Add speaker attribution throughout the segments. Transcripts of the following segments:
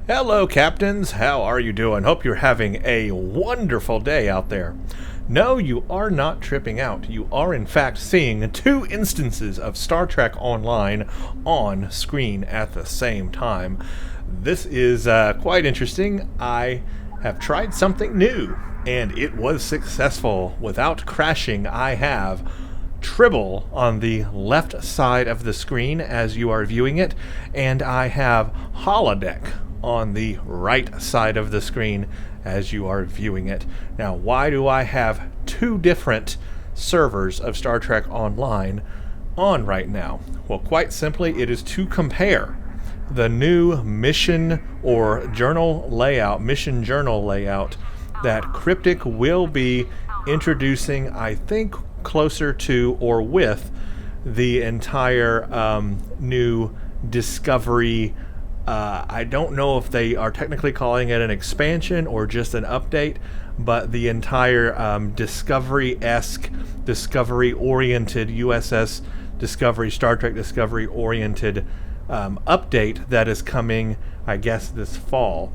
Speaker 1: Hello, Captains. How are you doing? Hope you're having a wonderful day out there. No, you are not tripping out. You are, in fact, seeing two instances of Star Trek Online on screen at the same time. This is quite interesting. I have tried something new, and it was successful. Without crashing, I have Tribble on the left side of the screen as you are viewing it, and I have Holodeck on the right side of the screen as you are viewing it. Now, why do I have two different servers of Star Trek Online on right now? Well, quite simply, it is to compare the new mission journal layout that Cryptic will be introducing, I think, closer to or with the entire new Discovery. I don't know if they are technically calling it an expansion or just an update, but the entire Discovery-esque, Discovery-oriented USS Discovery, Star Trek Discovery-oriented update that is coming, I guess, this fall.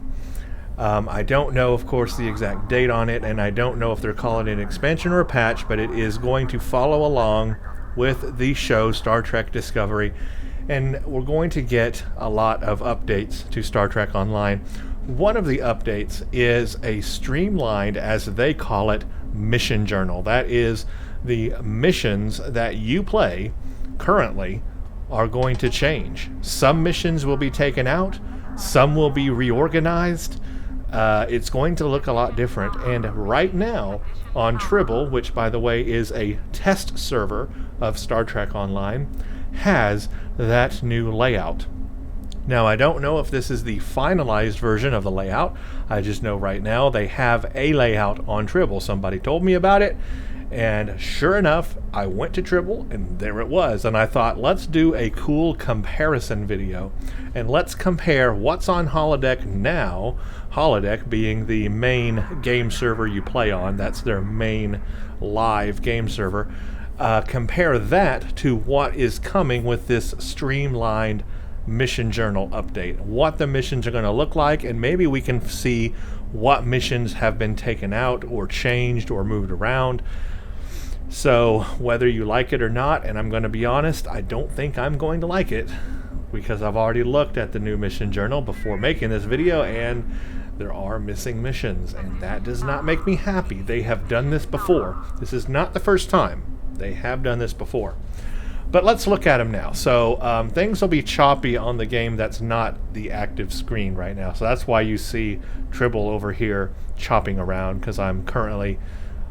Speaker 1: I don't know, of course, the exact date on it, and I don't know if they're calling it an expansion or a patch, but it is going to follow along with the show Star Trek Discovery. And we're going to get a lot of updates to Star Trek Online. One of the updates is a streamlined, as they call it, mission journal. That is, the missions that you play currently are going to change. Some missions will be taken out, some will be reorganized. It's going to look a lot different. And right now on Tribble, which by the way is a test server of Star Trek Online, has that new layout. Now, I don't know if this is the finalized version of the layout. I just know right now they have a layout on Tribble. Somebody told me about it, and sure enough, I went to Tribble, and there it was. And I thought, let's do a cool comparison video, and let's compare what's on Holodeck now, Holodeck being the main game server you play on. That's their main live game server. Compare that to what is coming with this streamlined mission journal update, what the missions are going to look like, and maybe we can see what missions have been taken out or changed or moved around. So whether you like it or not, and I'm going to be honest, I don't think I'm going to like it, because I've already looked at the new mission journal before making this video, and there are missing missions, and that does not make me happy. They have done this before. This is not the first time. They have done this before. But let's look at them now. So things will be choppy on the game that's not the active screen right now. So that's why you see Tribble over here chopping around, because I'm currently,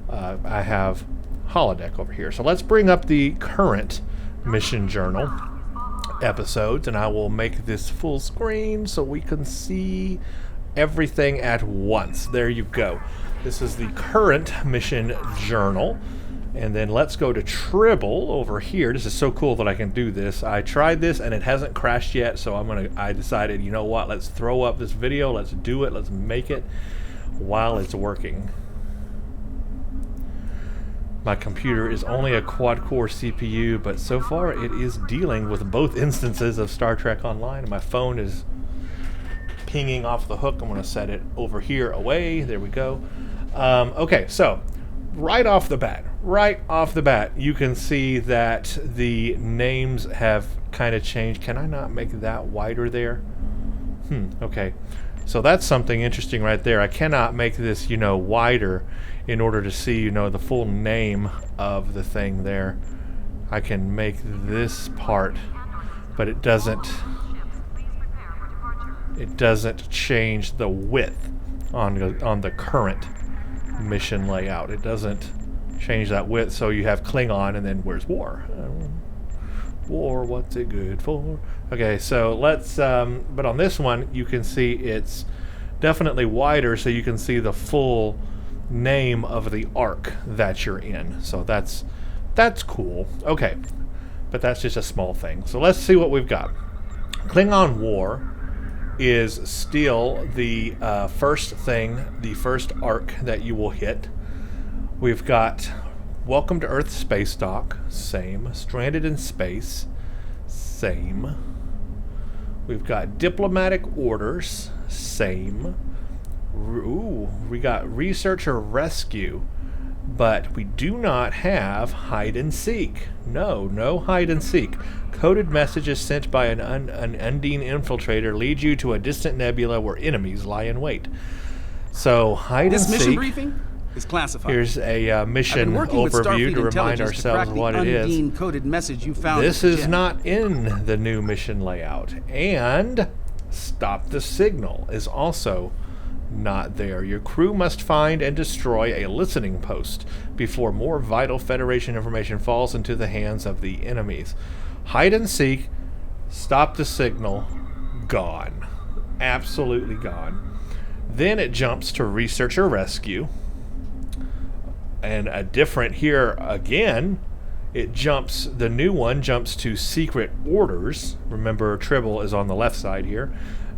Speaker 1: I have Holodeck over here. So let's bring up the current mission journal episodes, and I will make this full screen so we can see everything at once. There you go. This is the current mission journal. And then let's go to Tribble over here. This is so cool that I can do this. I tried this and it hasn't crashed yet, so I decided, you know what, let's throw up this video, let's do it, let's make it while it's working. My computer is only a quad-core CPU, but so far it is dealing with both instances of Star Trek Online. My phone is pinging off the hook. I'm going to set it over here away. There we go. Okay, so right off the bat, you can see that the names have kind of changed. Can I not make that wider there? Okay. So that's something interesting right there. I cannot make this, wider in order to see, the full name of the thing there. I can make this part, but it doesn't change the width on the current mission layout. It doesn't change that width. So you have Klingon, and then where's war? War, what's it good for? Okay, so let's but on this one you can see it's definitely wider, so you can see the full name of the arc that you're in. So that's cool. Okay, but that's just a small thing. So let's see what we've got. Klingon War is still the first arc that you will hit. We've got Welcome to Earth Space Dock, same. Stranded in Space, same. We've got Diplomatic Orders, Same. Ooh, we got researcher rescue, but we do not have hide and seek. No hide and seek. Coded messages sent by an Undine infiltrator lead you to a distant nebula where enemies lie in wait. So hide and seek.
Speaker 2: This mission briefing is classified.
Speaker 1: Here's a mission overview to remind ourselves what it is.
Speaker 2: Undine coded message you found.
Speaker 1: This is not in the new mission layout, and stop the signal is also not there. Your crew must find and destroy a listening post before more vital Federation information falls into the hands of the enemies. Hide and seek, stop the signal, gone. Absolutely gone. Then it jumps to researcher rescue. And a different here again, it jumps, the new one jumps to secret orders. Remember, Tribble is on the left side here.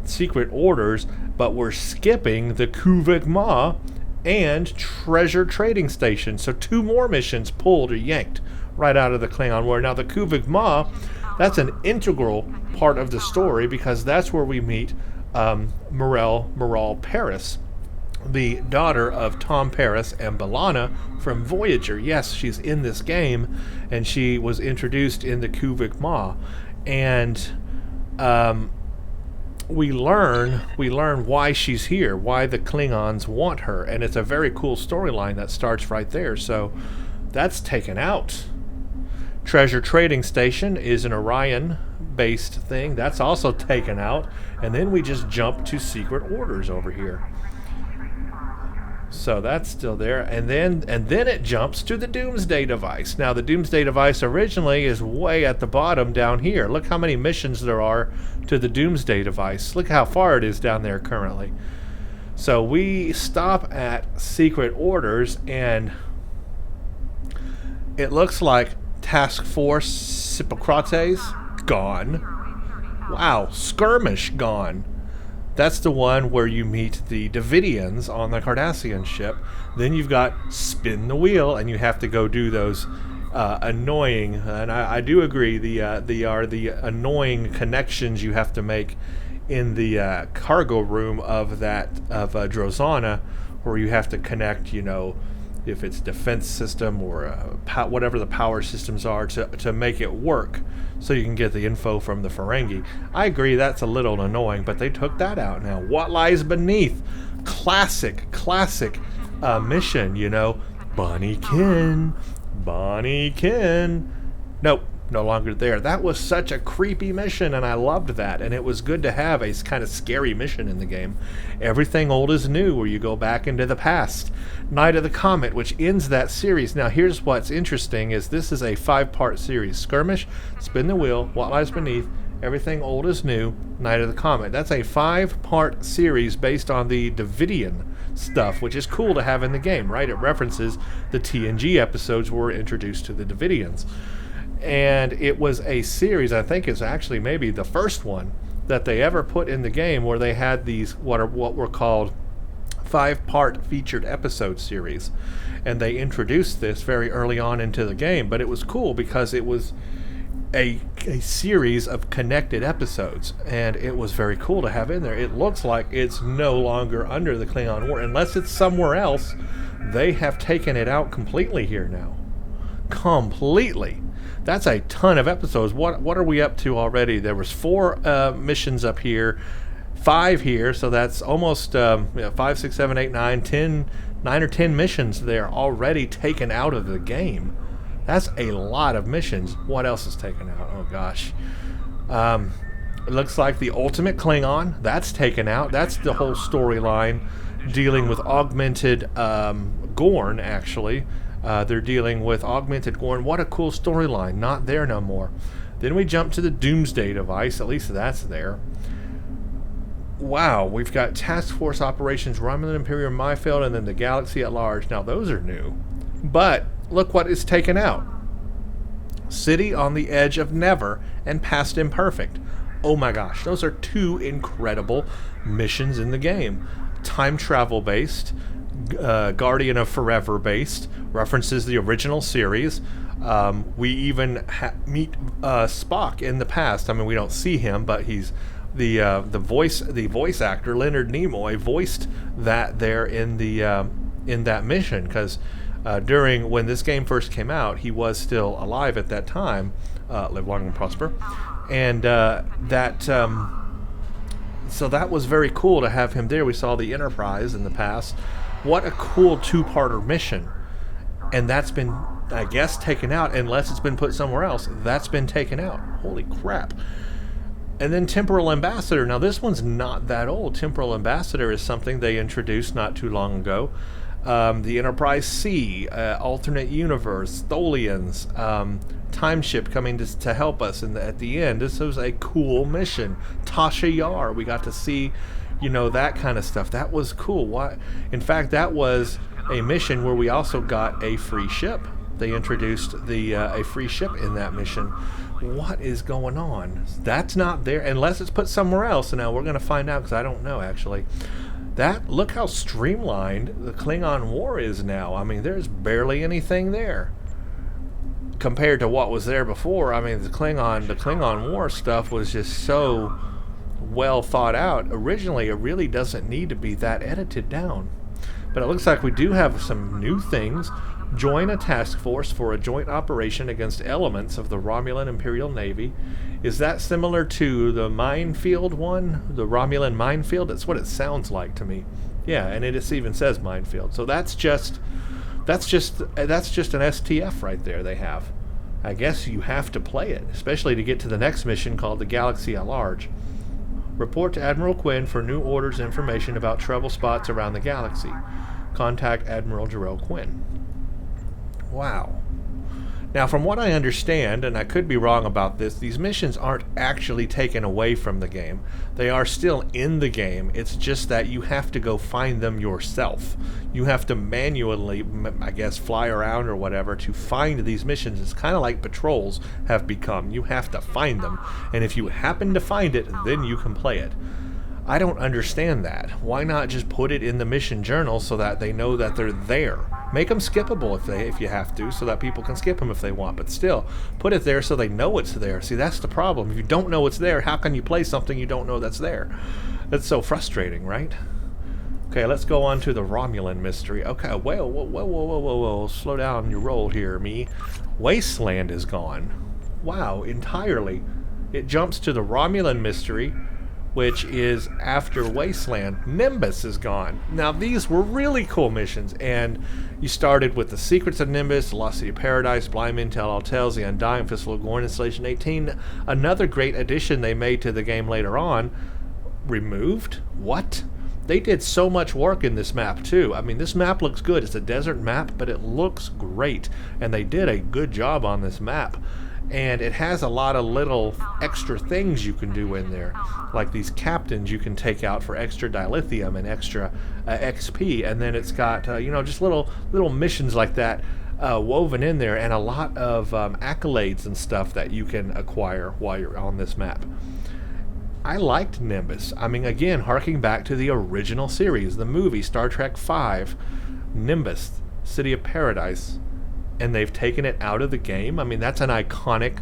Speaker 1: Secret orders, but we're skipping the Kuvik Ma and treasure trading station. So 2 more missions pulled or yanked right out of the Klingon War. Now the Kuvik Ma, that's an integral part of the story because that's where we meet Morel Paris, the daughter of Tom Paris and B'Elanna from Voyager. Yes, she's in this game, and she was introduced in the Kuvik Ma, and we learn why she's here, why the Klingons want her, and it's a very cool storyline that starts right there. So that's taken out. Treasure Trading Station is an Orion-based thing. That's also taken out, and then we just jump to secret orders over here. So that's still there, and then it jumps to the Doomsday device. Now the Doomsday device originally is way at the bottom down here. Look how many missions there are to the Doomsday device. Look how far it is down there currently. So we stop at secret orders, and it looks like Task Force Hippocrates gone. Wow, Skirmish gone. That's the one where you meet the Davidians on the Cardassian ship. Then you've got Spin the Wheel, and you have to go do those annoying, and I do agree, the annoying connections you have to make in the cargo room of Drozana, where you have to connect, if it's defense system or whatever the power systems are to make it work so you can get the info from the Ferengi. I agree that's a little annoying, but they took that out now. What Lies Beneath? Classic mission, Bonnie Kin. Nope, no longer there. That was such a creepy mission, and I loved that, and it was good to have a kind of scary mission in the game. Everything Old is New, where you go back into the past. Night of the Comet, which ends that series. Now here's what's interesting, is this is a 5-part series. Skirmish, Spin the Wheel, What Lies Beneath, Everything Old is New, Night of the Comet. That's a 5-part series based on the Davidian stuff, which is cool to have in the game, right? It references the TNG episodes where we're introduced to the Davidians. And it was a series, I think it's actually maybe the first one that they ever put in the game, where they had these what were called 5-part featured episode series, and they introduced this very early on into the game. But it was cool because it was a series of connected episodes, and it was very cool to have in there. It looks like it's no longer under the Klingon War, unless it's somewhere else. They have taken it out completely here now. Completely. That's a ton of episodes. What are we up to already? There was 4 missions up here, 5 here, so that's almost 5, 6, 7, 8, 9, 10, 9 or 10 missions there already taken out of the game. That's a lot of missions. What else is taken out? Oh gosh. It looks like the Ultimate Klingon, that's taken out. That's the whole storyline dealing with augmented Gorn, actually. They're dealing with augmented Gorn. What a cool storyline. Not there no more. Then we jump to the Doomsday device. At least that's there. Wow, we've got Task Force Operations, Romulan Imperial Mayfield, and then the Galaxy at Large. Now those are new. But look what is taken out. City on the Edge of Never and Past Imperfect. Oh my gosh, those are 2 incredible missions in the game. Time travel based, Guardian of Forever based, references the original series. We even meet Spock in the past. I mean, we don't see him, but he's the voice actor Leonard Nimoy voiced that there in that mission, because during when this game first came out, he was still alive at that time. Live long and prosper, and so that was very cool to have him there. We saw the Enterprise in the past. What a cool two-parter mission. And that's been, I guess, taken out, unless it's been put somewhere else. That's been taken out. Holy crap. And then Temporal Ambassador. Now, this one's not that old. Temporal Ambassador is something they introduced not too long ago. The Enterprise C, alternate universe, Tholians, time ship coming to help us at the end. This was a cool mission. Tasha Yar, we got to see, that kind of stuff. That was cool. Why? In fact, that was a mission where we also got a free ship. They introduced a free ship in that mission. What is going on? That's not there unless it's put somewhere else. And now we're going to find out, because I don't know actually. Look how streamlined the Klingon War is now. I mean, there's barely anything there compared to what was there before. I mean, the Klingon War stuff was just so well thought out. Originally, it really doesn't need to be that edited down. But it looks like we do have some new things. Join a task force for a joint operation against elements of the Romulan Imperial Navy. Is that similar to the minefield one? The Romulan minefield? That's what it sounds like to me. Yeah, and it even says minefield. So that's just an STF right there they have. I guess you have to play it, especially to get to the next mission called the Galaxy at Large. Report to Admiral Quinn for new orders and information about trouble spots around the galaxy. Contact Admiral Jarrell Quinn. Wow. Now, from what I understand, and I could be wrong about this, these missions aren't actually taken away from the game. They are still in the game. It's just that you have to go find them yourself. You have to manually, I guess, fly around or whatever to find these missions. It's kind of like patrols have become. You have to find them. And if you happen to find it, then you can play it. I don't understand that. Why not just put it in the mission journal so that they know that they're there? Make them skippable if you have to, so that people can skip them if they want. But still, put it there so they know it's there. See, that's the problem. If you don't know it's there, how can you play something you don't know that's there? That's so frustrating, right? Okay, let's go on to the Romulan mystery. Okay, whoa. Slow down your roll here, me. Wasteland is gone. Wow, entirely. It jumps to the Romulan mystery, which is after Wasteland. Nimbus is gone. Now, these were really cool missions, and you started with the Secrets of Nimbus, Lost City of Paradise, Blind Men Tell All Tales, The Undying, Fistful of Gorn, Installation 18. Another great addition they made to the game later on. Removed? What? They did so much work in this map, too. I mean, this map looks good. It's a desert map, but it looks great, and they did a good job on this map. And it has a lot of little extra things you can do in there, like these captains you can take out for extra dilithium and extra XP, and then it's got just little missions like that woven in there, and a lot of accolades and stuff that you can acquire while you're on this map. I liked Nimbus. I mean, again, harking back to the original series, the movie Star Trek V, Nimbus, City of Paradise. And they've taken it out of the game. I mean, that's an iconic...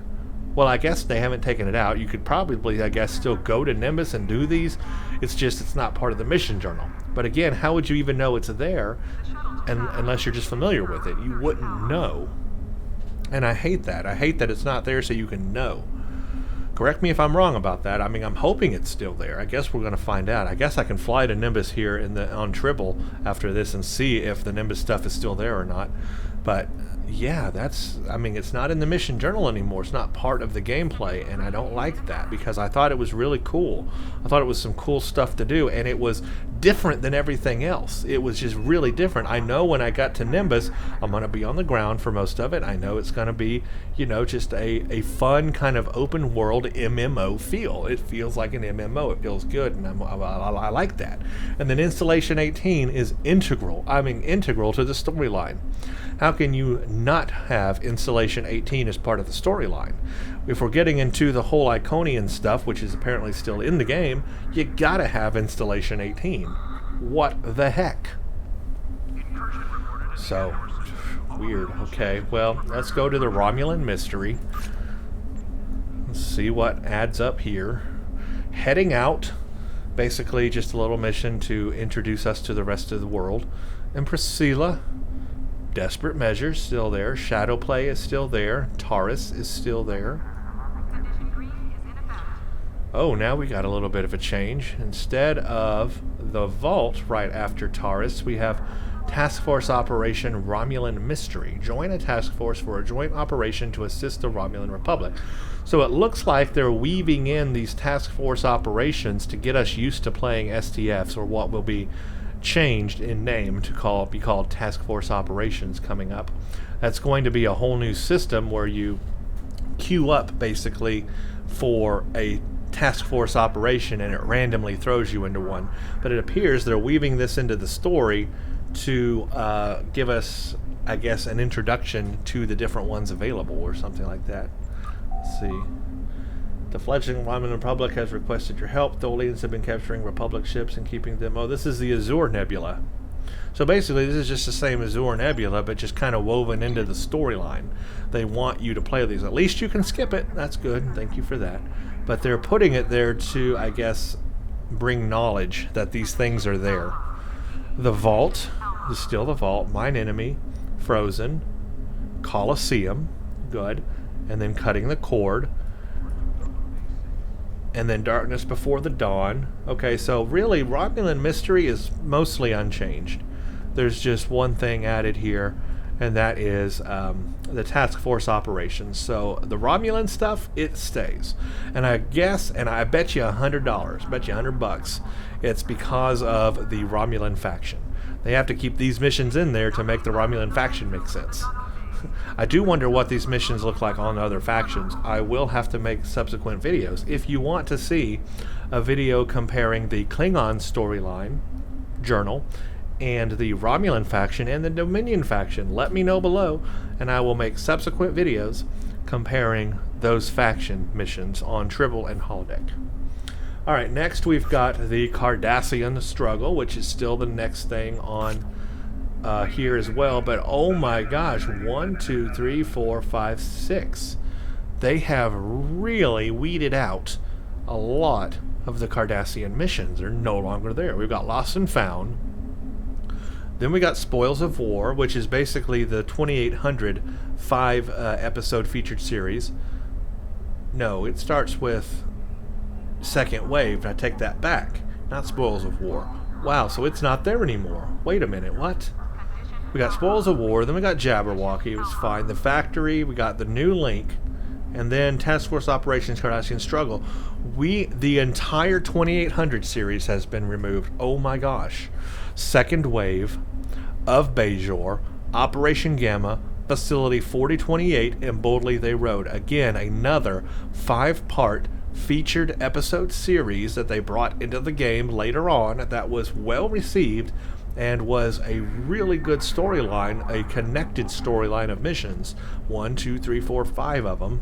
Speaker 1: Well, I guess they haven't taken it out. You could probably, I guess, still go to Nimbus and do these. It's just it's not part of the mission journal. But again, how would you even know it's there unless you're just familiar with it? You wouldn't know. And I hate that. I hate that it's not there so you can know. Correct me if I'm wrong about that. I mean, I'm hoping it's still there. I guess we're going to find out. I guess I can fly to Nimbus here on Tribble after this and see if the Nimbus stuff is still there or not. But yeah, it's not in the mission journal anymore. It's not part of the gameplay, and I don't like that because I thought it was really cool. I thought it was some cool stuff to do, and it was different than everything else. It was just really different. I know when I got to Nimbus, I'm going to be on the ground for most of it. I know it's going to be, just a fun kind of open world MMO feel. It feels like an MMO. It feels good, and I like that. And then Installation 18 is integral to the storyline. How can you not have Installation 18 as part of the storyline? If we're getting into the whole Iconian stuff, which is apparently still in the game, you gotta have Installation 18. What the heck? So, weird. Okay, well, let's go to the Romulan mystery. Let's see what adds up here. heading out. Basically, just a little mission to introduce us to the rest of the world. And Priscilla, Desperate Measures, still there. Shadowplay is still there. Taurus is still there. Oh, now we got a little bit of a change. Instead of the Vault right after Taurus, we have Task Force Operation Romulan Mystery. Join a task force for a joint operation to assist the Romulan Republic. So it looks like they're weaving in these task force operations to get us used to playing STFs, or what will be changed in name to be called Task Force Operations coming up. That's going to be a whole new system where you queue up basically for a task force operation and it randomly throws you into one. But it appears they're weaving this into the story to give us, I guess, an introduction to the different ones available or something like that. Let's see. The fledgling Romulan Republic has requested your help. The aliens have been capturing Republic ships and keeping them... Oh, this is the Azure Nebula. So basically, this is just the same Azure Nebula, but just kind of woven into the storyline. They want you to play these. At least you can skip it. That's good. Thank you for that. But they're putting it there to, I guess, bring knowledge that these things are there. The Vault is still the Vault. Mine Enemy, Frozen, Colosseum, good, and then Cutting the Cord, and then Darkness Before the Dawn. Okay, so really, Romulan Mystery is mostly unchanged. There's just one thing added here, and that is the task force operations. So the Romulan stuff, it stays. And I guess, and I bet you $100, bet you $100, it's because of the Romulan faction. They have to keep these missions in there to make the Romulan faction make sense. I do wonder what these missions look like on other factions. I will have to make subsequent videos. If you want to see a video comparing the Klingon storyline journal and the Romulan faction and the Dominion faction, let me know below, and I will make subsequent videos comparing those faction missions on Tribble and Holodeck. Alright, next we've got the Cardassian struggle, which is still the next thing on here as well, but oh my gosh, 1, 2, 3, 4, 5, 6. They have really weeded out a lot of the Cardassian missions. They're no longer there. We've got Lost and Found. Then we got Spoils of War, which is basically the 2800 5-episode featured series. No, it starts with Second Wave. I take that back. Not Spoils of War. Wow, so it's not there anymore. Wait a minute, what? We got Spoils of War, then we got Jabberwocky, it was fine. The Factory, we got the New Link, and then Task Force Operations Cardassian Struggle. The entire 2800 series has been removed. Oh my gosh. Second Wave, Of Bajor, Operation Gamma, Facility 4028, and Boldly They Rode. Again, another 5-part featured episode series that they brought into the game later on that was well received and was a really good storyline, a connected storyline of missions. 1, 2, 3, 4, 5 of them.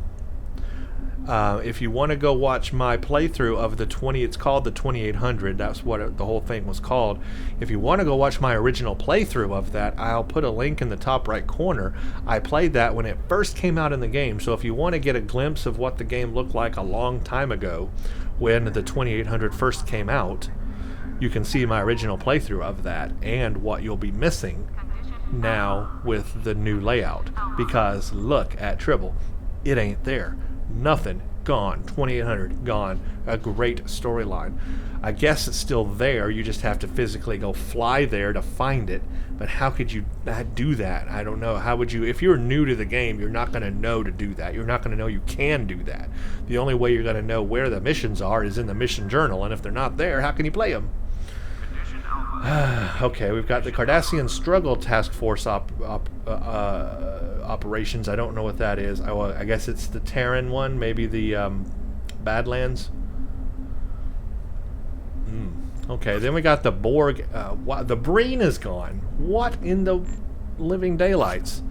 Speaker 1: If you want to go watch my playthrough of the it's called the 2800, that's what the whole thing was called. If you want to go watch my original playthrough of that, I'll put a link in the top right corner. I played that when it first came out in the game, so if you want to get a glimpse of what the game looked like a long time ago, when the 2800 first came out, you can see my original playthrough of that and what you'll be missing now with the new layout. Because look at Tribble, it ain't there. Nothing. Gone. 2800 gone. A great storyline. I guess it's still there. You just have to physically go fly there to find it. But how could you do that? I don't know. How would you... If you're new to the game, you're not going to know to do that. You're not going to know you can do that. The only way you're going to know where the missions are is in the mission journal. And if they're not there, how can you play them? Okay, we've got the Cardassian Struggle Task Force operations. I don't know what that is. I guess it's the Terran one, maybe the Badlands. Okay, then we got the Borg. The Breen is gone. What in the living daylights?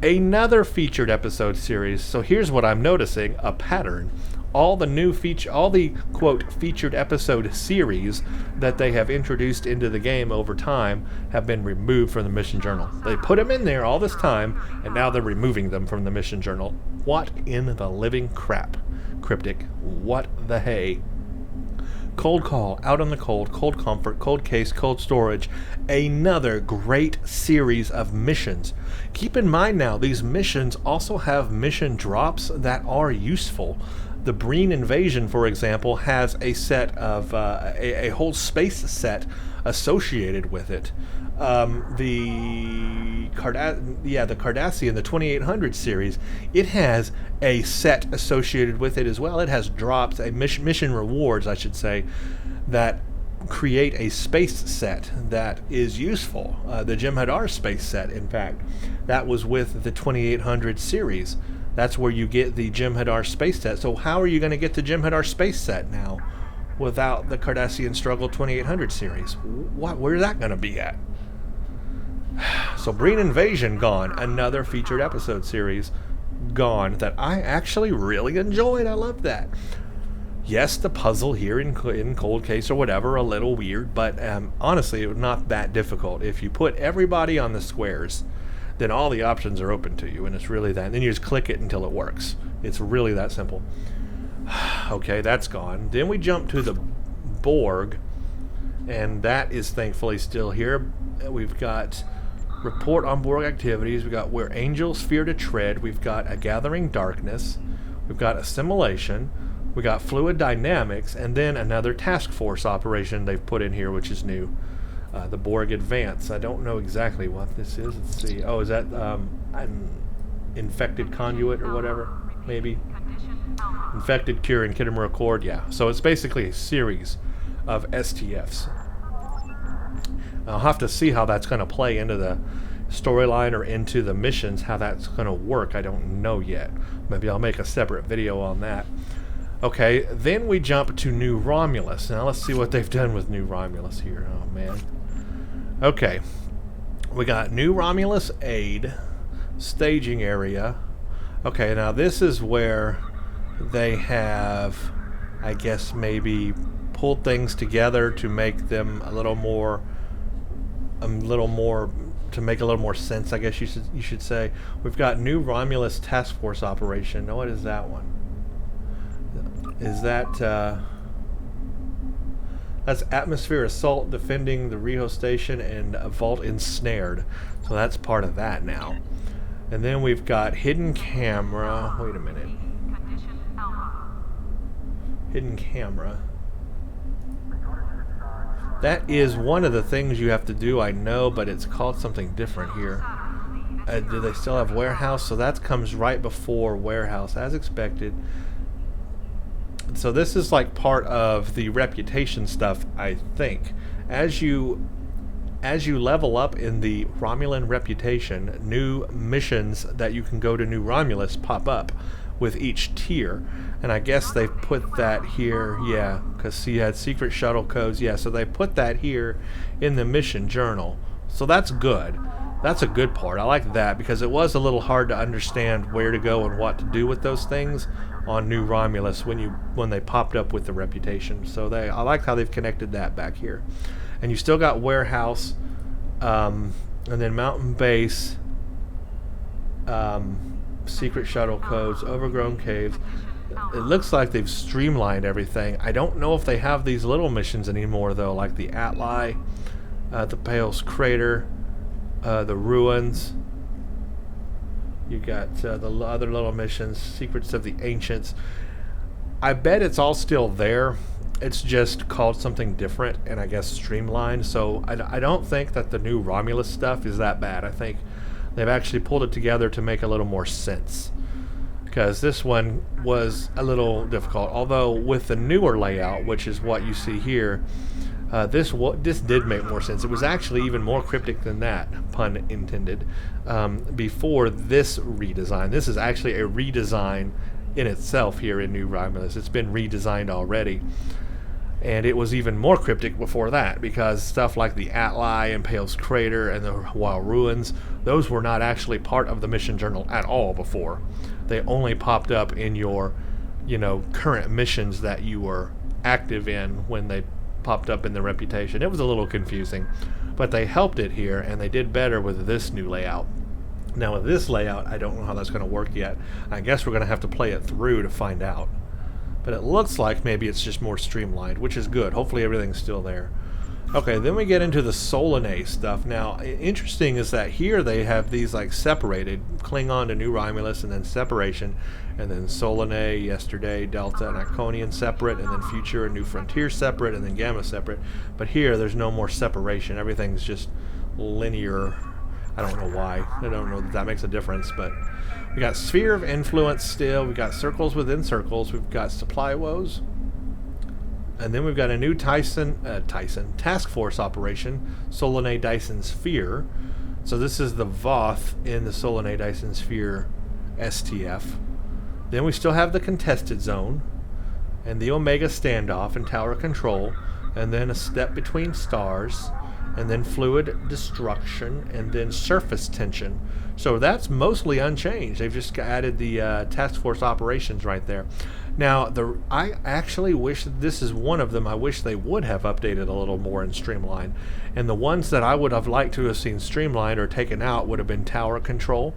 Speaker 1: Another featured episode series. So here's what I'm noticing: a pattern. All the quote featured episode series that they have introduced into the game over time have been removed from the mission journal. They put them in there all this time, and now they're removing them from the mission journal. What in the living crap? Cryptic. What the hey? Cold Call, Out on the Cold, Cold Comfort, Cold Case, Cold Storage. Another great series of missions. Keep in mind now, these missions also have mission drops that are useful. The Breen invasion, for example, has a set of a whole space set associated with it. The Cardassian, the 2800 series, it has a set associated with it as well. It has drops, mission rewards, I should say, that create a space set that is useful. The Jem'Hadar space set, in fact, that was with the 2800 series. That's where you get the Jem'Hadar space set. So how are you going to get the Jem'Hadar space set now without the Cardassian Struggle 2800 series? Where's that going to be at? So Breen Invasion gone. Another featured episode series gone that I actually really enjoyed. I loved that. Yes, the puzzle here in Cold Case or whatever, a little weird, but honestly, it was not that difficult. If you put everybody on the squares, then all the options are open to you, and it's really that. And then you just click it until it works. It's really that simple. Okay, that's gone. Then we jump to the Borg, and that is thankfully still here. We've got Report on Borg Activities. We've got Where Angels Fear to Tread. We've got A Gathering Darkness. We've got Assimilation. We got Fluid Dynamics, and then another task force operation they've put in here, which is new. The Borg Advance. I don't know exactly what this is. Let's see. Oh, is that an infected conduit or whatever? Maybe. Infected Cure and Kittimer Accord. Yeah. So it's basically a series of STFs. I'll have to see how that's going to play into the storyline or into the missions, how that's going to work. I don't know yet. Maybe I'll make a separate video on that. Okay, then we jump to New Romulus. Now let's see what they've done with New Romulus here. Oh, man. Okay. We got New Romulus Aid, staging area. Okay, now this is where they have, I guess, maybe pulled things together to make them a little more, to make a little more sense, I guess you should say. We've got New Romulus Task Force Operation. Now, what is that one? Is that that's Atmosphere Assault, defending the Riho Station, and Vault Ensnared. So that's part of that now. And then we've got Hidden Camera. Wait a minute. Hidden Camera. That is one of the things you have to do, I know, but it's called something different here. Do they still have Warehouse? So that comes right before Warehouse, as expected. So this is like part of the reputation stuff, I think. As you level up in the Romulan reputation, new missions that you can go to New Romulus pop up with each tier. And I guess they've put that here, yeah, because you had secret shuttle codes, yeah, so they put that here in the mission journal. So that's good. That's a good part. I like that because it was a little hard to understand where to go and what to do with those things on New Romulus when they popped up with the reputation. So I like how they've connected that back here. And you still got Warehouse, and then Mountain Base, secret shuttle codes, Overgrown Caves. It looks like they've streamlined everything. I don't know if they have these little missions anymore though, like the Atli, the Pale's Crater, the Ruins. You got the other little missions, Secrets of the Ancients. I bet it's all still there. It's just called something different and I guess streamlined. So I don't think that the new Romulus stuff is that bad. I think they've actually pulled it together to make a little more sense. Because this one was a little difficult. Although with the newer layout, which is what you see here, this did make more sense. It was actually even more cryptic than that, pun intended, before this redesign. This is actually a redesign in itself here in New Romulus. It's been redesigned already. And it was even more cryptic before that, because stuff like the Atli and Pale's Crater and the Wild Ruins, those were not actually part of the mission journal at all before. They only popped up in your, current missions that you were active in when they popped up in the reputation. It was a little confusing, but they helped it here, and they did better with this new layout. Now with this layout, I don't know how that's going to work yet. I guess we're going to have to play it through to find out. But it looks like maybe it's just more streamlined, which is good. Hopefully everything's still there. Okay, then we get into the Solanae stuff. Now, interesting is that here they have these like separated, Klingon to New Romulus, and then separation, and then Solanae, Yesterday, Delta, and Iconian separate, and then Future and New Frontier separate, and then Gamma separate. But here, there's no more separation. Everything's just linear. I don't know why. I don't know that makes a difference, but we got Sphere of Influence still. We got Circles within Circles. We've got Supply Woes. And then we've got a new Task Force operation, Solanae Dyson Sphere. So this is the Voth in the Solanae Dyson Sphere STF. Then we still have the Contested Zone, and the Omega Standoff and Tower Control, and then a Step Between Stars, and then Fluid Destruction, and then Surface Tension. So that's mostly unchanged. They've just added the Task Force operations right there. Now, I actually wish this is one of them. I wish they would have updated a little more in Streamline. And the ones that I would have liked to have seen streamlined or taken out would have been Tower Control,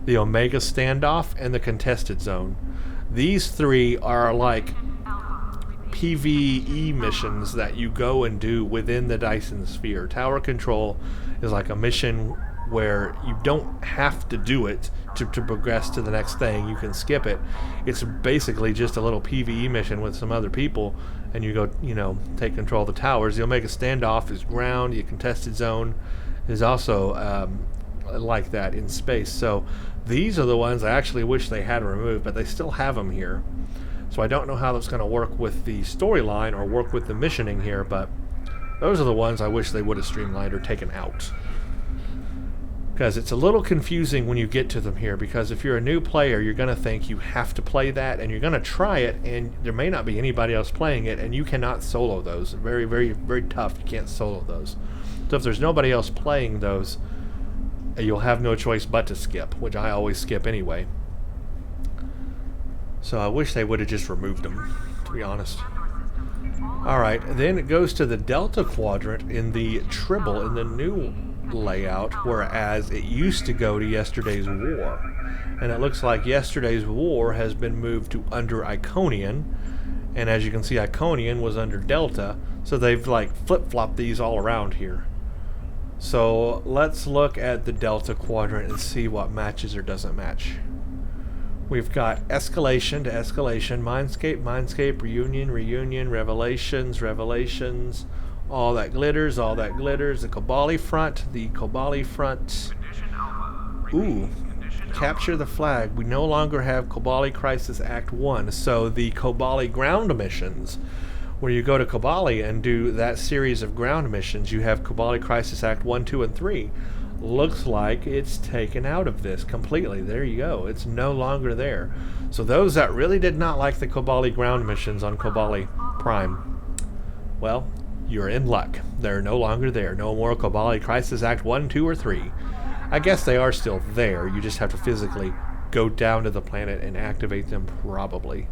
Speaker 1: the Omega Standoff, and the Contested Zone. These three are like PvE missions that you go and do within the Dyson Sphere. Tower Control is like a mission where you don't have to do it to progress to the next thing. You can skip it. It's basically just a little PvE mission with some other people, and you go, take control of the towers. The Omega Standoff is ground. The Contested Zone is also like that in space. So these are the ones I actually wish they had removed, but they still have them here. So I don't know how that's going to work with the storyline or work with the missioning here, but those are the ones I wish they would have streamlined or taken out. Because it's a little confusing when you get to them here, because if you're a new player, you're going to think you have to play that, and you're going to try it, and there may not be anybody else playing it, and you cannot solo those. Very, very, very tough. You can't solo those. So if there's nobody else playing those, you'll have no choice but to skip, which I always skip anyway. So I wish they would have just removed them, to be honest. Alright, then it goes to the Delta Quadrant in the Tribble in the new layout, whereas it used to go to Yesterday's War. And it looks like Yesterday's War has been moved to under Iconian, and as you can see, Iconian was under Delta, so they've like flip-flopped these all around here. So let's look at the Delta Quadrant and see what matches or doesn't match. We've got Escalation to Escalation, Mindscape, Reunion, Revelations, All That Glitters, the Kobali Front, Ooh, Capture the Flag. We no longer have Kobali Crisis Act 1, so the Kobali ground missions, where you go to Kobali and do that series of ground missions, you have Kobali Crisis Act 1, 2, and 3. Looks like it's taken out of this completely. There you go. It's no longer there. So those that really did not like the Kobali ground missions on Kobali Prime, well, you're in luck. They're no longer there. No more Kobali Crisis Act 1, 2, or 3. I guess they are still there. You just have to physically go down to the planet and activate them, probably.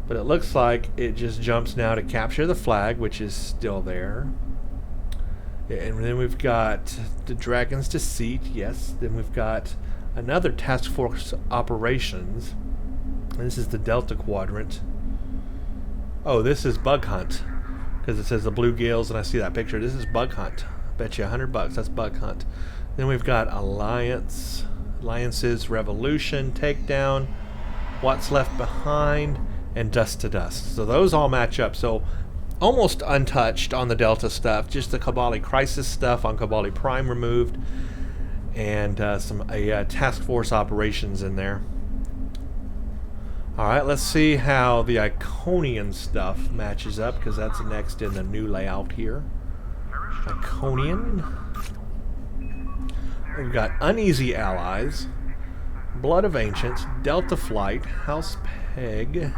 Speaker 1: But it looks like it just jumps now to Capture the Flag, which is still there. And then we've got the Dragon's Deceit, yes. Then we've got another Task Force Operations. And this is the Delta Quadrant. Oh, this is Bug Hunt, because it says the Bluegills, and I see that picture. This is Bug Hunt. Bet you $100 that's Bug Hunt. Then we've got Alliances, Revolution, Takedown, What's Left Behind, and Dust to Dust. So those all match up. So almost untouched on the Delta stuff, just the Kobali Crisis stuff on Kobali Prime removed, and some Task Force Operations in there. Alright, let's see how the Iconian stuff matches up, because that's next in the new layout here. Iconian. We've got Uneasy Allies, Blood of Ancients, Delta Flight, House Peg,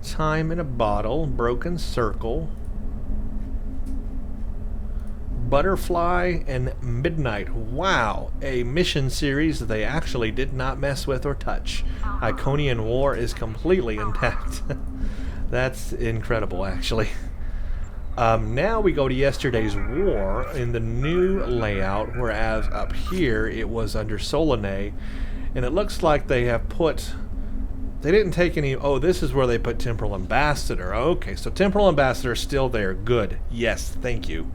Speaker 1: Time in a Bottle, Broken Circle, Butterfly, and Midnight. Wow, a mission series they actually did not mess with or touch. Iconian War is completely intact. That's incredible, actually. Now we go to Yesterday's War in the new layout, whereas up here it was under Solanae, and it looks like they have put They didn't take any... Oh, this is where they put Temporal Ambassador. Okay, so Temporal Ambassador is still there. Good. Yes, thank you.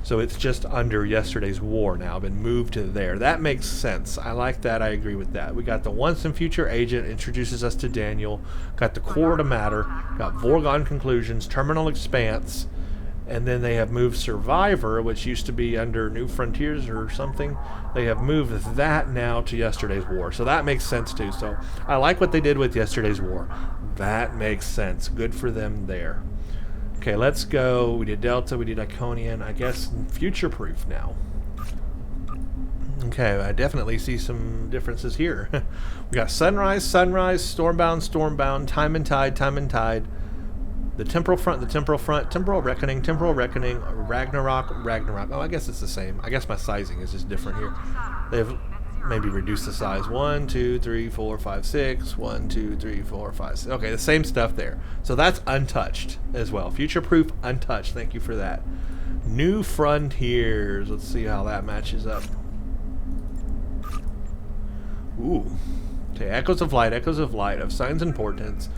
Speaker 1: So it's just under yesterday's war now, been moved to there. That makes sense. I like that. I agree with that. We got the once and future agent, introduces us to Daniel. Got the core to matter. Got Vorgon conclusions, terminal expanse. And then they have moved Survivor, which used to be under New Frontiers or something. They have moved that now to yesterday's war. So that makes sense too. So I like what they did with yesterday's war. That makes sense. Good for them there. Okay, let's go. We did Delta, we did Iconian. I guess future-proof now. Okay, I definitely see some differences here. We got Sunrise, Sunrise, Stormbound, Stormbound, Time and Tide, Time and Tide. The Temporal Front, the Temporal Front, Temporal Reckoning, Ragnarok, Ragnarok. Oh, I guess it's the same. I guess my sizing is just different here. They've maybe reduced the size. 1, 2, 3, 4, 5, 6. 1, 2, 3, 4, 5, 6. Okay, the same stuff there. So that's untouched as well. Future-proof, untouched. Thank you for that. New Frontiers. Let's see how that matches up. Ooh. Okay, Echoes of Light, of Signs and Portents.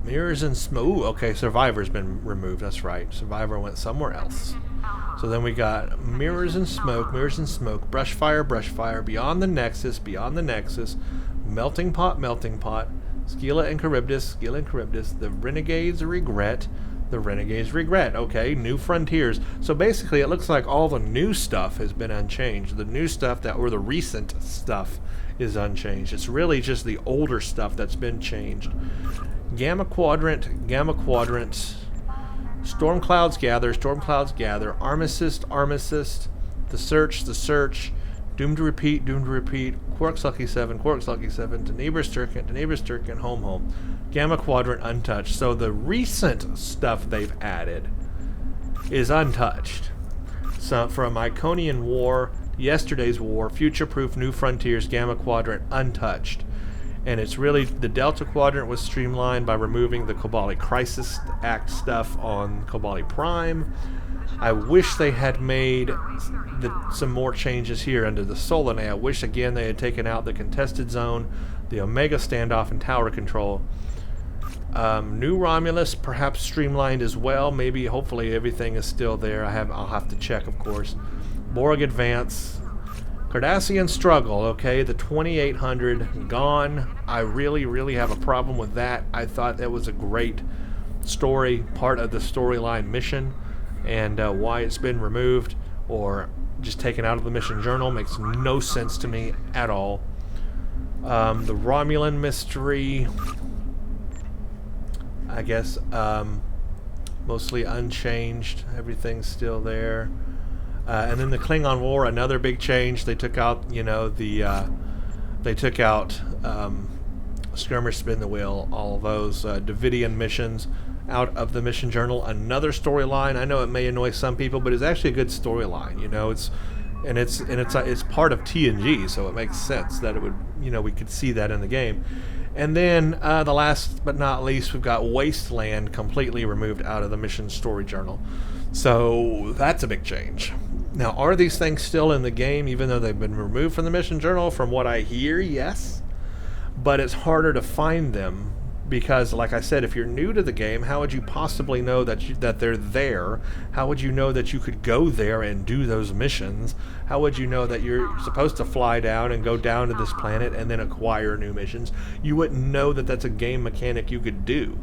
Speaker 1: Mirrors and Smoke. Ooh, okay, Survivor's been removed. That's right. Survivor went somewhere else. So then we got Mirrors and Smoke, Brushfire, Beyond the Nexus, Melting Pot, Scylla and Charybdis, The Renegades Regret, Okay, New Frontiers. So basically it looks like all the new stuff has been unchanged. The new stuff or the recent stuff is unchanged. It's really just the older stuff that's been changed. Gamma Quadrant, Storm Clouds Gather, Armistice, The Search, Doomed to Repeat, Quark's Lucky 7, Tenebra's Turkin, Home, Gamma Quadrant untouched. So the recent stuff they've added is untouched. So from Iconian War, yesterday's war, future-proof, New Frontiers, Gamma Quadrant untouched. And it's really, the Delta Quadrant was streamlined by removing the Kobali Crisis Act stuff on Kobali Prime. I wish they had made some more changes here under the Solanae. I wish, again, they had taken out the Contested Zone, the Omega Standoff, and Tower Control. New Romulus, perhaps streamlined as well. Maybe, hopefully, everything is still there. I'll have to check, of course. Borg Advance. Cardassian Struggle, okay, the 2800 gone. I really have a problem with that. I thought that was a great story, part of the storyline mission, and why it's been removed or just taken out of the mission journal makes no sense to me at all. The Romulan mystery, I guess, mostly unchanged. Everything's still there. And then the Klingon War, another big change. They took out, Skirmish, Spin the Wheel, all of those Davidian missions out of the mission journal. Another storyline. I know it may annoy some people, but it's actually a good storyline. It's part of TNG, so it makes sense that it would, we could see that in the game. And then the last but not least, we've got Wasteland completely removed out of the mission story journal. So that's a big change. Now, are these things still in the game, even though they've been removed from the mission journal? From what I hear, yes. But it's harder to find them because, like I said, if you're new to the game, how would you possibly know that they're there? How would you know that you could go there and do those missions? How would you know that you're supposed to fly down and go down to this planet and then acquire new missions? You wouldn't know that that's a game mechanic you could do.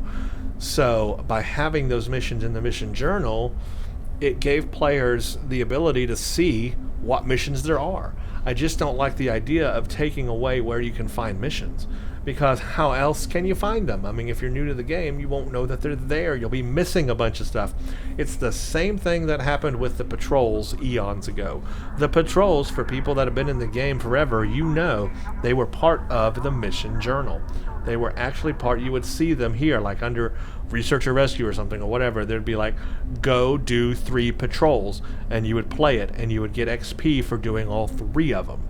Speaker 1: So, by having those missions in the mission journal, it gave players the ability to see what missions there are. I just don't like the idea of taking away where you can find missions, because how else can you find them? I mean, if you're new to the game, you won't know that they're there. You'll be missing a bunch of stuff. It's the same thing that happened with the patrols eons ago. The patrols, for people that have been in the game forever, they were part of the mission journal. They were actually part, you would see them here, like under Research or Rescue or something or whatever. There'd be like, go do 3 patrols, and you would play it, and you would get XP for doing all 3 of them.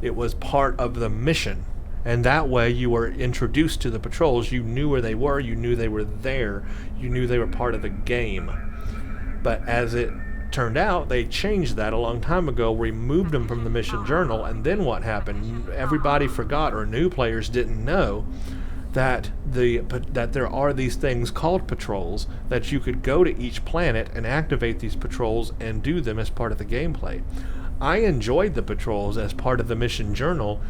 Speaker 1: It was part of the mission, and that way you were introduced to the patrols. You knew where they were, you knew they were there, you knew they were part of the game. But as it turned out they changed that a long time ago, removed them from the mission journal, and then what happened? Everybody forgot, or new players didn't know, that there are these things called patrols that you could go to each planet and activate these patrols and do them as part of the gameplay. I enjoyed the patrols as part of the mission journal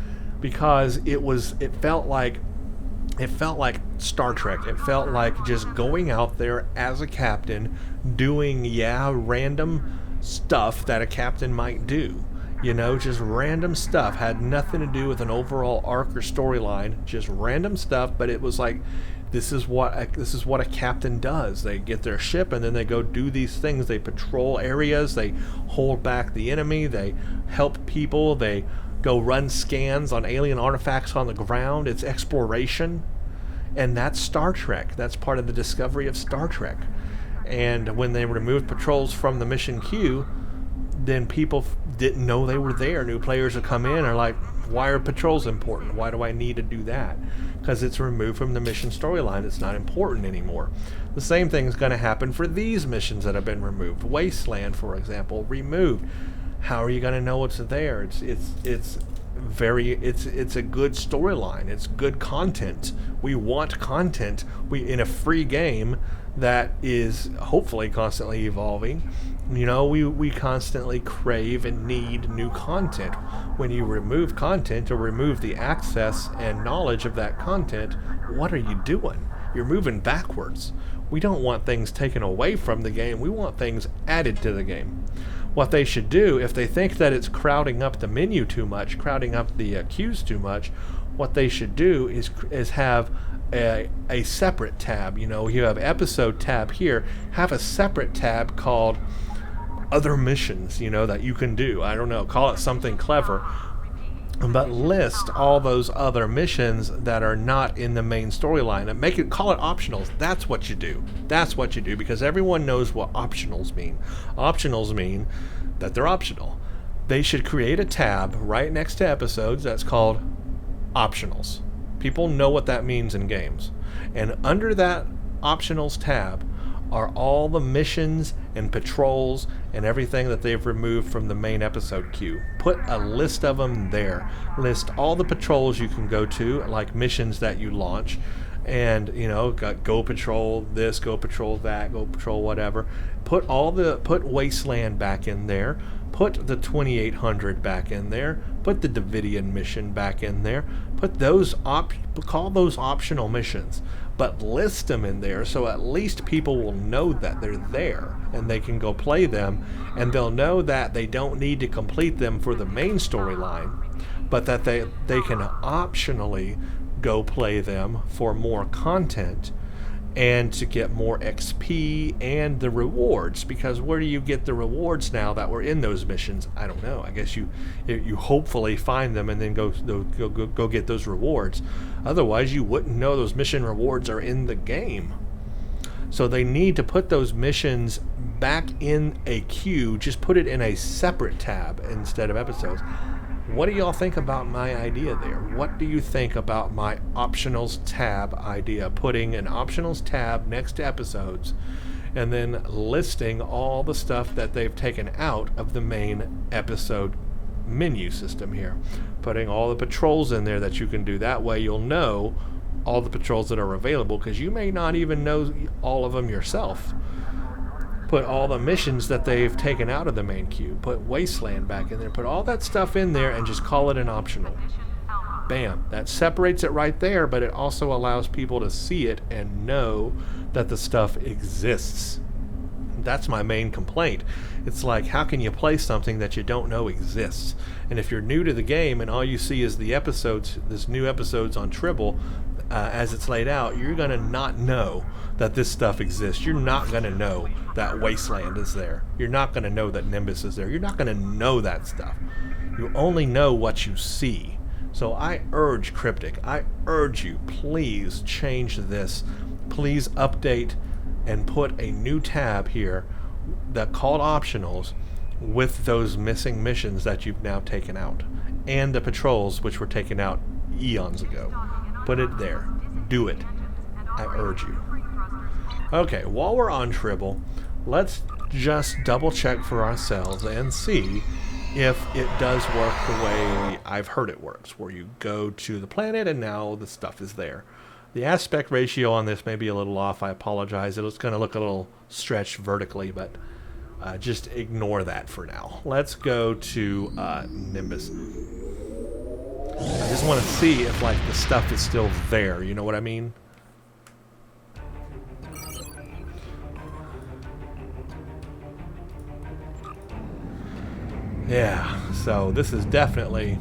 Speaker 1: because it felt like Star Trek. It felt like just going out there as a captain, doing random stuff that a captain might do. You know, just random stuff. Had nothing to do with an overall arc or storyline. Just random stuff, but it was like, this is what a captain does. They get their ship and then they go do these things. They patrol areas. They hold back the enemy. They help people. They go run scans on alien artifacts on the ground. It's exploration. And that's Star Trek. That's part of the discovery of Star Trek. And when they removed patrols from the mission queue, then people didn't know they were there. New players would come in and are like, why are patrols important? Why do I need to do that? Because it's removed from the mission storyline. It's not important anymore. The same thing is going to happen for these missions that have been removed. Wasteland, for example, removed. How are you going to know what's there? It's a good storyline. It's good content. We want content. In a free game that is hopefully constantly evolving. You know, we constantly crave and need new content. When you remove content or remove the access and knowledge of that content, what are you doing? You're moving backwards. We don't want things taken away from the game. We want things added to the game. What they should do, if they think that it's crowding up the menu too much, crowding up the queues too much, what they should do is have a separate tab. You know, you have episode tab here. Have a separate tab called other missions, you know, that you can do. I don't know, call it something clever, but list all those other missions that are not in the main storyline and call it optionals. That's what you do. That's what you do, because everyone knows what optionals mean. Optionals mean that they're optional. They should create a tab right next to episodes that's called optionals. People know what that means in games. And under that optionals tab are all the missions and patrols and everything that they've removed from the main episode queue. Put a list of them there. List all the patrols you can go to, like missions that you launch, and you know, go patrol this, go patrol that, go patrol whatever. Put Wasteland back in there. Put the 2800 back in there. Put the Davidian mission back in there. Put those call those optional missions, but list them in there so at least people will know that they're there and they can go play them, and they'll know that they don't need to complete them for the main storyline, but that they can optionally go play them for more content and to get more XP and the rewards. Because where do you get the rewards now that were in those missions? I don't know. I guess you hopefully find them and then go get those rewards. Otherwise, you wouldn't know those mission rewards are in the game. So they need to put those missions back in a queue. Just put it in a separate tab instead of episodes. What do y'all think about my idea there? What do you think about my optionals tab idea? Putting an optionals tab next to episodes and then listing all the stuff that they've taken out of the main episode menu system here. Putting all the patrols in there that you can do. That way you'll know all the patrols that are available, because you may not even know all of them yourself. Put all the missions that they've taken out of the main queue. Put Wasteland back in there. Put all that stuff in there and just call it an optional. Bam. That separates it right there, but it also allows people to see it and know that the stuff exists. That's my main complaint. It's like, how can you play something that you don't know exists? And if you're new to the game and all you see is the episodes, this new episodes on Tribble, as it's laid out, you're going to not know that this stuff exists. You're not going to know that Wasteland is there. You're not going to know that Nimbus is there. You're not going to know that stuff. You only know what you see. So I urge Cryptic, I urge you, please change this. Please update and put a new tab here that called optionals with those missing missions that you've now taken out, and the patrols which were taken out eons ago. Put it there. Do it. I urge you. Okay, while we're on Tribble, let's just double check for ourselves and see if it does work the way I've heard it works, where you go to the planet and now the stuff is there. The aspect ratio on this may be a little off. I apologize. It's going to look a little stretched vertically, but just ignore that for now. Let's go to Nimbus. I just want to see if like the stuff is still there. You know what I mean? Yeah, so this is definitely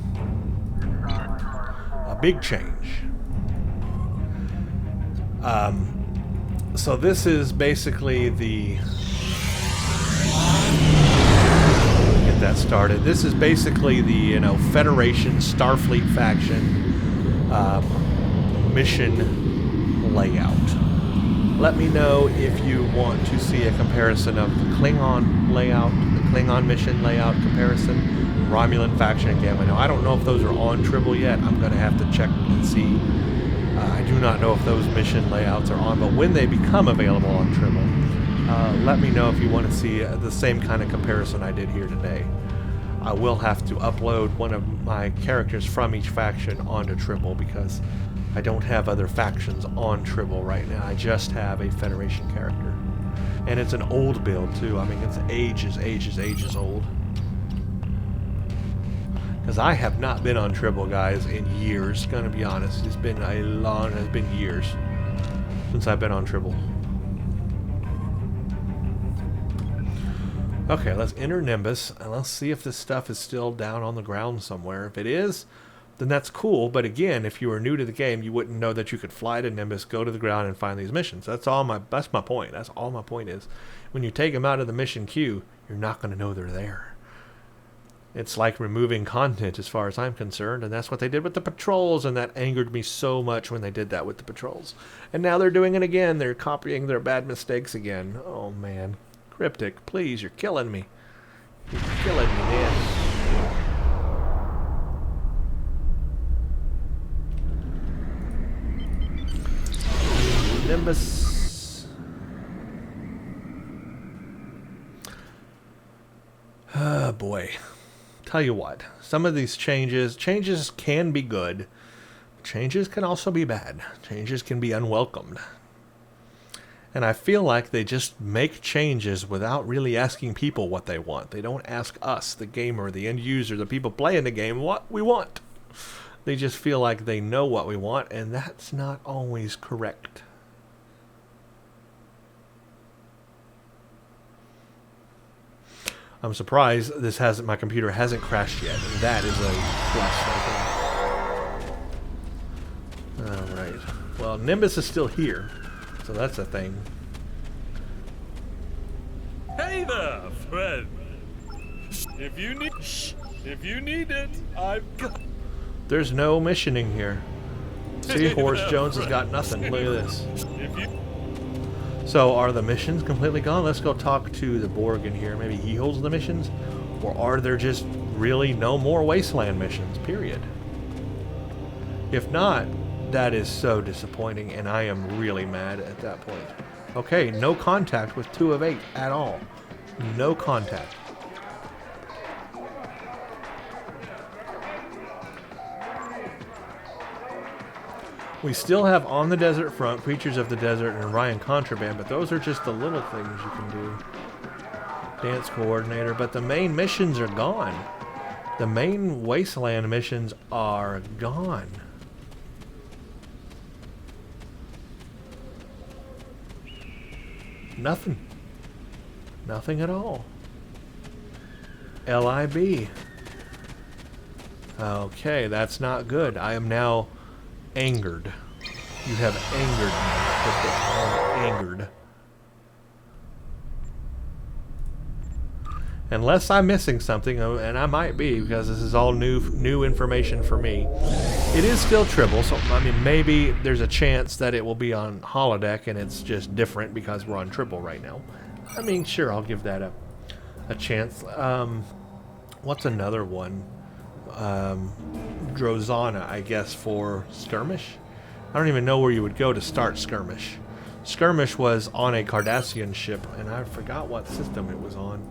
Speaker 1: a big change. So this is basically the... Get that started. This is basically the, you know, Federation Starfleet faction mission layout. Let me know if you want to see a comparison of the Klingon layout, the Klingon mission layout comparison, Romulan faction and Gamma. Now, I don't know if those are on Tribble yet. I'm going to have to check and see. I do not know if those mission layouts are on, but when they become available on Tribble, let me know if you want to see the same kind of comparison I did here today. I will have to upload one of my characters from each faction onto Tribble because I don't have other factions on Tribble right now. I just have a Federation character. And it's an old build too. I mean, it's ages old. Because I have not been on Tribble, guys, in years. Gonna be honest, it's been years since I've been on Tribble. Okay, let's enter Nimbus and let's see if this stuff is still down on the ground somewhere. If it is, then that's cool. But again, if you were new to the game, you wouldn't know that you could fly to Nimbus, go to the ground, and find these missions. That's my point. That's all my point is. When you take them out of the mission queue, you're not going to know they're there. It's like removing content as far as I'm concerned, and that's what they did with the patrols, and that angered me so much when they did that with the patrols. And now they're doing it again. They're copying their bad mistakes again. Oh, man. Cryptic, please, you're killing me. You're killing me, man. Nimbus. Oh, boy. Tell you what, some of these changes can be good. Changes can also be bad. Changes can be unwelcomed. And I feel like they just make changes without really asking people what they want. They don't ask us, the gamer, the end user, the people playing the game, what we want. They just feel like they know what we want, and that's not always correct. I'm surprised my computer hasn't crashed yet. That is a plus. Alright. Well, Nimbus is still here. So that's a thing.
Speaker 3: Hey there, friend. If you need it, I've got...
Speaker 1: There's no missioning here. Seahorse Jones has got nothing. Look at this. So are the missions completely gone? Let's go talk to the Borg in here. Maybe he holds the missions? Or are there just really no more Wasteland missions, period? If not, that is so disappointing, and I am really mad at that point. Okay, no contact with 2 of 8 at all. No contact. We still have On the Desert Front, Creatures of the Desert, and Orion Contraband, but those are just the little things you can do. Dance Coordinator, but the main missions are gone. The main Wasteland missions are gone. Nothing. Nothing at all. LIB. Okay, that's not good. I am now angered. You have angered me. I'm angered. Unless I'm missing something, and I might be, because this is all new information for me. It is still Tribble, so I mean, maybe there's a chance that it will be on Holodeck, and it's just different because we're on Tribble right now. I mean, sure, I'll give that a chance. What's another one? Drozana, I guess, for Skirmish. I don't even know where you would go to start Skirmish. skirmish was on a Cardassian ship, and I forgot what system it was on.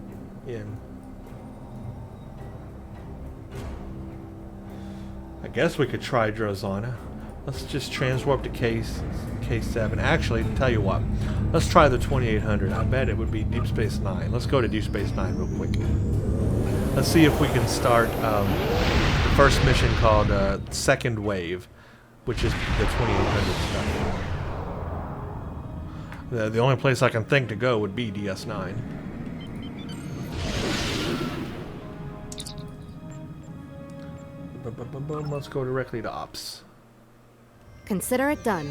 Speaker 1: I guess we could try Drozana. Let's just transwarp to K7. Actually, to tell you what, let's try the 2800. I bet it would be Deep Space Nine. Let's go to Deep Space Nine real quick. Let's see if we can start the first mission called Second Wave, which is the 2800 stuff. The only place I can think to go would be DS9. Let's go directly to Ops.
Speaker 4: Consider it done.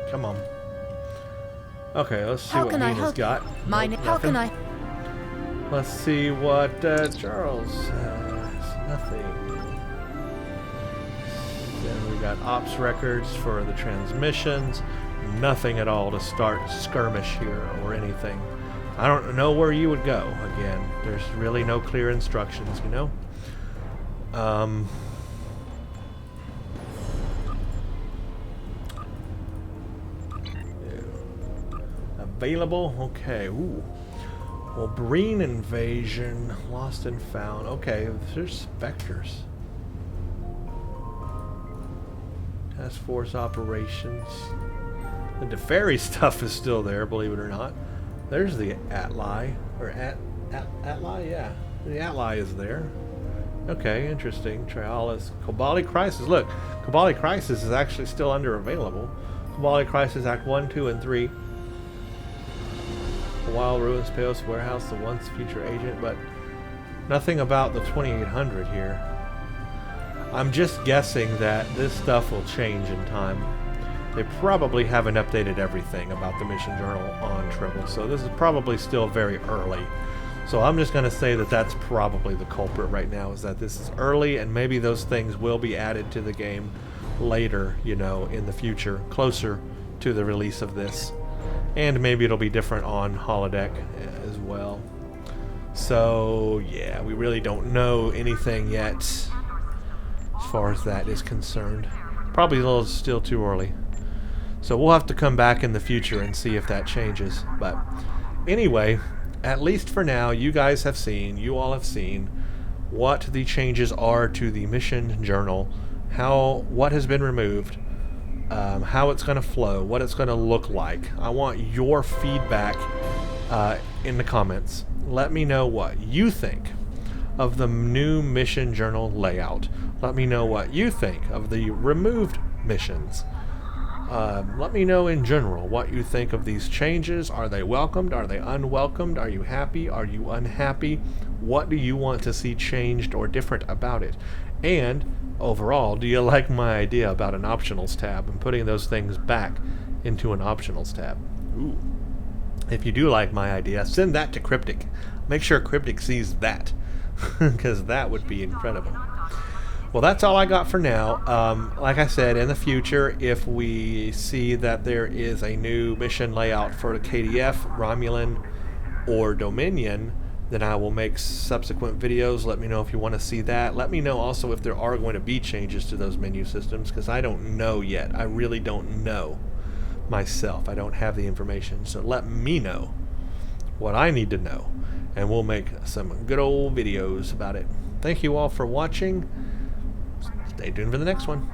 Speaker 1: Come on. Okay, let's see what Nina's got.
Speaker 4: How can I?
Speaker 1: Let's see what Charles has. Nothing. Then we got ops records for the transmissions. Nothing at all to start skirmish here or anything. I don't know where you would go. Again, there's really no clear instructions, you know? Available? Okay. Ooh. Well, Breen invasion. Lost and found. Okay, there's specters. Task force operations. The Deferi stuff is still there, believe it or not. There's the Atli. Or Atli? Yeah. The Atli is there. Okay, interesting. Trialis. Kobali Crisis. Look, Kobali Crisis is actually still under available. Kobali Crisis Act 1, 2, and 3. The Wild Ruins, Paos Warehouse, the once future agent, but nothing about the 2800 here. I'm just guessing that this stuff will change in time. They probably haven't updated everything about the mission journal on Tribble, so this is probably still very early. So I'm just going to say that that's probably the culprit right now, is that this is early, and maybe those things will be added to the game later, you know, in the future, closer to the release of this. And maybe it'll be different on Holodeck as well. So, yeah, we really don't know anything yet as far as that is concerned. Probably a little still too early. So we'll have to come back in the future and see if that changes. But anyway, at least for now, you all have seen what the changes are to the mission journal, what has been removed, how it's going to flow, what it's going to look like. I want your feedback in the comments. Let me know what you think of the new mission journal layout. Let me know what you think of the removed missions. Let me know in general what you think of these changes. Are they welcomed? Are they unwelcomed? Are you happy? Are you unhappy? What do you want to see changed or different about it? And overall, do you like my idea about an optionals tab and putting those things back into an optionals tab? Ooh. If you do like my idea, send that to Cryptic. Make sure Cryptic sees that, because that would be incredible. Well, that's all I got for now. Like I said, in the future, if we see that there is a new mission layout for the KDF, Romulan, or Dominion, then I will make subsequent videos. Let me know if you want to see that. Let me know also if there are going to be changes to those menu systems, because I don't know yet. I really don't know myself. I don't have the information. So let me know what I need to know, and we'll make some good old videos about it. Thank you all for watching. Stay tuned for the next one.